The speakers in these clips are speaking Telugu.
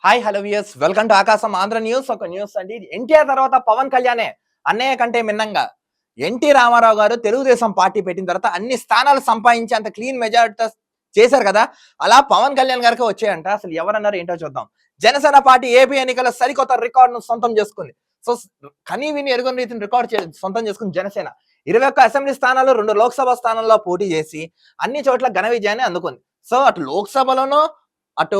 Hi hello viewers, welcome to ఆకాశం ఆంధ్ర న్యూస్. ఒక న్యూస్ అండి, ఎన్టీఆర్ తర్వాత పవన్ కళ్యాణే అన్నయ్య కంటే మిన్నంగా ఎన్టీ రామారావు గారు తెలుగుదేశం పార్టీ పెట్టిన తర్వాత అన్ని స్థానాలు సంపాదించి అంత క్లీన్ మెజారిటీ చేశారు కదా. అలా పవన్ కళ్యాణ్ గారికి వచ్చాయంట. అసలు ఎవరన్నారు ఏంటో చూద్దాం. జనసేన పార్టీ ఏపీ ఎన్నికల సరికొత్త రికార్డును సొంతం చేసుకుంది. సో కనీ విని ఎరుగని రీతిని రికార్డ్ సొంతం చేసుకుని జనసేన 21 అసెంబ్లీ స్థానాలు 2 లోక్సభ స్థానాల్లో పోటీ చేసి అన్ని చోట్ల ఘన విజయాన్ని అందుకుంది. సో అటు లోక్సభలోనూ అటు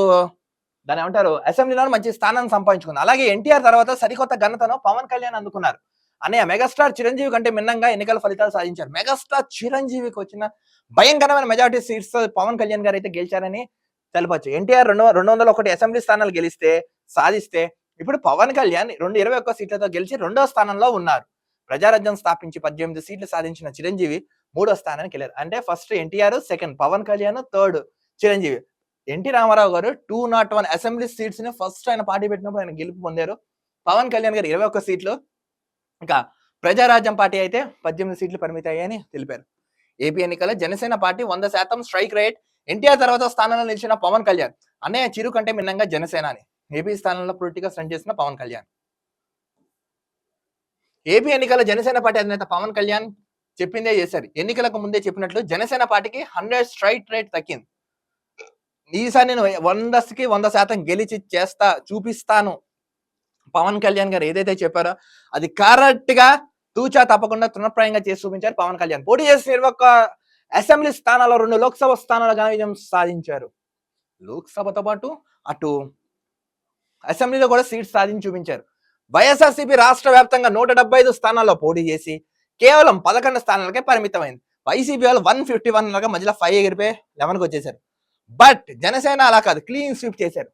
దాని ఏమంటారు అసెంబ్లీలో మంచి స్థానాన్ని సంపాదించుకుంది. అలాగే ఎన్టీఆర్ తర్వాత సరికొత్త ఘనతను పవన్ కళ్యాణ్ అందుకున్నారు. అన్నయ్య మెగాస్టార్ చిరంజీవి కంటే మిన్నంగా ఎన్నికల ఫలితాలు సాధించారు. మెగాస్టార్ చిరంజీవికి వచ్చిన భయంకరమైన మెజారిటీ సీట్స్ పవన్ కళ్యాణ్ గారు అయితే గెలిచారని తెలపచ్చు. ఎన్టీఆర్ 201 అసెంబ్లీ స్థానాలు సాధిస్తే ఇప్పుడు పవన్ కళ్యాణ్ 21 సీట్లతో గెలిచి 2వ స్థానంలో ఉన్నారు. ప్రజారాజ్యం స్థాపించి 18 సీట్లు సాధించిన చిరంజీవి 3వ స్థానానికి వెళ్ళారు. అంటే first NTR, second Pawan Kalyan, third Chiranjeevi. NT Rama Rao గారు 201 అసెంబ్లీ సీట్స్ ని ఫస్ట్ ఆయన పార్టీ పెట్టినప్పుడు ఆయన గెలుపు పొందారు. పవన్ కళ్యాణ్ గారు 21 సీట్లు, ఇంకా ప్రజారాజ్యం పార్టీ అయితే 18 సీట్లు పరిమితి అయ్యాయని తెలిపారు. ఏపీ ఎన్నికల Janasena party 100% strike rate. NTR తర్వాత స్థానంలో నిలిచిన పవన్ కళ్యాణ్ అన్నయ్య చిరు కంటే మిన్నంగా జనసేన అని ఏపీ స్థానంలో పొలిటికల్ స్టంట్ చేసిన పవన్ కళ్యాణ్. ఏపీ ఎన్నికల జనసేన పార్టీ అధినేత పవన్ కళ్యాణ్ చెప్పిందే చేశారు. ఎన్నికలకు ముందే చెప్పినట్లు జనసేన పార్టీకి 100 స్ట్రైక్ రేట్ తగ్గింది. ఈసారి నేను 100కి 100% గెలిచి చూపిస్తాను పవన్ కళ్యాణ్ గారు ఏదైతే చెప్పారో అది కరెక్ట్ గా తూచా తప్పకుండా తృణప్రాయంగా చేసి చూపించారు పవన్ కళ్యాణ్. పోటీ చేసి 21 అసెంబ్లీ స్థానాల్లో 2 లోక్సభ స్థానాల ఘన విజయం సాధించారు. లోక్సభతో పాటు అటు అసెంబ్లీలో కూడా సీట్స్ సాధించి చూపించారు. వైఎస్ఆర్సీపీ రాష్ట్ర వ్యాప్తంగా 175 స్థానాల్లో పోటీ చేసి కేవలం 11 స్థానాలకే పరిమితమైంది. వైసీపీ వాళ్ళు 151 లాగా మధ్యలో 5 ఎగిరిపోయి 11కి వచ్చేసారు. బట్ జనసేన అలా కాదు, క్లీన్ స్వీప్ చేశారు.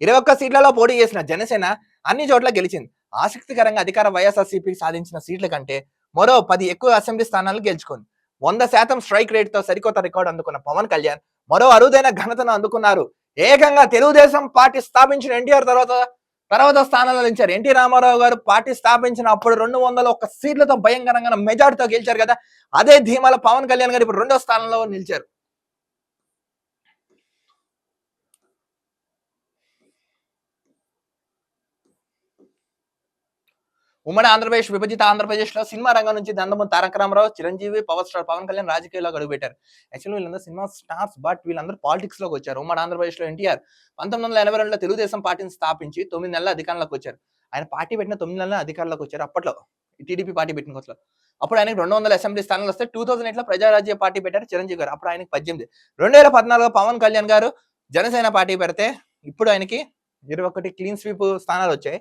21 సీట్లలో పోటీ చేసిన జనసేన అన్ని చోట్ల గెలిచింది. ఆసక్తికరంగా అధికార వైఎస్ఆర్సీపీ సాధించిన సీట్ల కంటే మరో 10 ఎక్కువ అసెంబ్లీ స్థానాలు గెలుచుకుంది. 100% స్ట్రైక్ రేట్ తో సరికొత్త రికార్డు అందుకున్న పవన్ కళ్యాణ్ మరో అరుదైన ఘనతను అందుకున్నారు. ఏకంగా తెలుగుదేశం పార్టీ స్థాపించిన ఎన్టీఆర్ తర్వాత స్థానంలో నిలిచారు. ఎన్టీ రామారావు గారు పార్టీ స్థాపించిన అప్పుడు 201 సీట్లతో భయంకరంగా మెజార్టీతో గెలిచారు కదా. అదే ధీమాలో పవన్ కళ్యాణ్ గారు ఇప్పుడు 2వ స్థానంలో నిలిచారు. ఉమ్మడి ఆంధ్రప్రదేశ్ విభజిత ఆంధ్రప్రదేశ్ లో సినిమా రంగం నుంచి నందమూరి తారక రామారావు, చిరంజీవి, పవర్ స్టార్ పవన్ కళ్యాణ్ రాజకీయాల్లోకి అడుగుపెట్టారు. యాక్చువల్లీ వీళ్ళందరూ సినిమా స్టార్స్, బట్ వీళ్ళందరూ పాలిటిక్స్ లోకి వచ్చారు. ఉమ్మడి ఆంధ్రప్రదేశ్ లో ఎన్టీఆర్ 1982లో తెలుగుదేశం పార్టీని స్థాపించి 9 నెలల అధికారంలోకి వచ్చారు. ఆయన పార్టీ పెట్టిన 9 నెలల అధికారంలోకి వచ్చారు. అప్పట్లో టీడీపీ పార్టీ పెట్టిన కొత్తలో అప్పుడు ఆయనకి 200 అసెంబ్లీ స్థానాలు వస్తే 2008లో ప్రజారాజ్య పార్టీ పెట్టారు చిరంజీవి గారు. అప్పుడు ఆయనకి 18. 2014లో పవన్ కళ్యాణ్ గారు జనసేన పార్టీ పెడితే ఇప్పుడు ఆయనకి 21 క్లీన్ స్వీప్ స్థానాలు వచ్చాయి.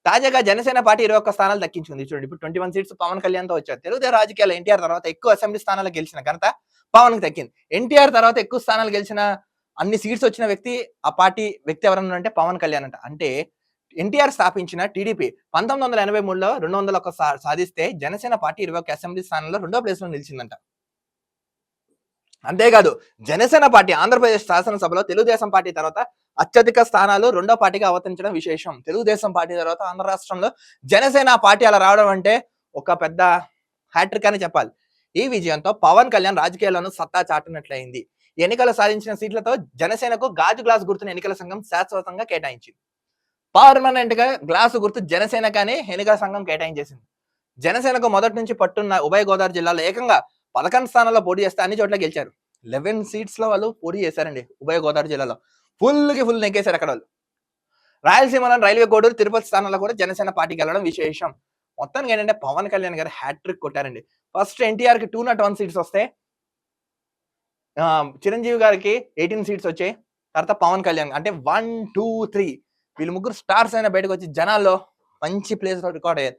తాజాగా జనసేన పార్టీ 21 స్థానాలు దక్కించుకుంది. చూడండి, ఇప్పుడు 21 సీట్స్ పవన్ కళ్యాణ్ తో వచ్చారు. తెలుగుదేశం రాజకీయాలు ఎన్టీఆర్ తర్వాత ఎక్కువ అసెంబ్లీ స్థానాలు గెలిచిన ఘనత పవన్ కి దక్కింది. ఎన్టీఆర్ తర్వాత ఎక్కువ స్థానాలు గెలిచిన అన్ని సీట్స్ వచ్చిన వ్యక్తి ఆ పార్టీ వ్యక్తి ఎవరన్నా అంటే పవన్ కళ్యాణ్ అంట. అంటే ఎన్టీఆర్ స్థాపించిన టీడీపీ 1983లో 201 సాధిస్తే జనసేన పార్టీ 21 అసెంబ్లీ స్థానాల్లో 2వ ప్లేస్ లో నిలిచిందంట. అంతేకాదు జనసేన పార్టీ ఆంధ్రప్రదేశ్ శాసనసభలో తెలుగుదేశం పార్టీ తర్వాత అత్యధిక స్థానాలు 2వ పార్టీగా అవతరించడం విశేషం. తెలుగుదేశం పార్టీ తర్వాత ఆంధ్ర రాష్ట్రంలో జనసేన పార్టీ అలా రావడం అంటే ఒక పెద్ద హ్యాట్రిక్ అని చెప్పాలి. ఈ విజయంతో పవన్ కళ్యాణ్ రాజకీయాల్లోనూ సత్తా చాటునట్లయింది. ఎన్నికలు సాధించిన సీట్లతో జనసేనకు గాజు గ్లాస్ గుర్తును ఎన్నికల సంఘం శాశ్వతంగా కేటాయించింది. పర్మనెంట్ గా గ్లాసు గుర్తు జనసేన కానీ ఎన్నికల సంఘం కేటాయించేసింది. జనసేనకు మొదటి నుంచి పట్టున్న ఉభయ గోదావరి జిల్లాలో ఏకంగా 11 స్థానాల్లో పోటీ చేస్తే అన్ని చోట్ల గెలిచారు. 11 సీట్స్ లో వాళ్ళు పోటీ చేశారండి. ఉభయ గోదావరి జిల్లాలో ఫుల్ నెగ్గేశారు అక్కడ వాళ్ళు. రాయలసీమలోని రైల్వే కోడూరు, తిరుపతి స్థానాల్లో కూడా జనసేన పార్టీకి వెళ్ళడం విశేషం. మొత్తానికి ఏంటంటే పవన్ కళ్యాణ్ గారు హ్యాట్రిక్ కొట్టారండి. ఫస్ట్ ఎన్టీఆర్ కి 201 సీట్స్ వస్తే చిరంజీవి గారికి 18 సీట్స్ వచ్చాయి. తర్వాత పవన్ కళ్యాణ్ అంటే 1, 2, 3 వీళ్ళు ముగ్గురు స్టార్స్ అయినా బయటకు వచ్చి జనాల్లో మంచి ప్లేస్ లో రికార్డ్ అయ్యారు.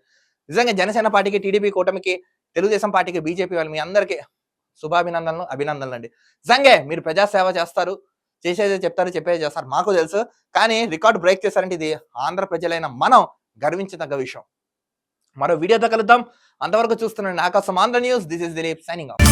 నిజంగా జనసేన పార్టీకి, టీడీపీ కూటమికి, తెలుగుదేశం పార్టీకి, బీజేపీ వాళ్ళు మీ అందరికీ అభినందనలు అండి. నిజంగా మీరు ప్రజాసేవ చేస్తారు, చేసేదే చెప్తారు, చెప్పేది చేస్తారు, మాకు తెలుసు. కానీ రికార్డ్ బ్రేక్ చేశారంటే ఇది ఆంధ్ర ప్రజలైన మనం గర్వించదగ్గ విషయం. మరో వీడియోతో కలుద్దాం. అంతవరకు చూస్తున్నాను ఆకాశం Andhra news. This is Dilip signing off.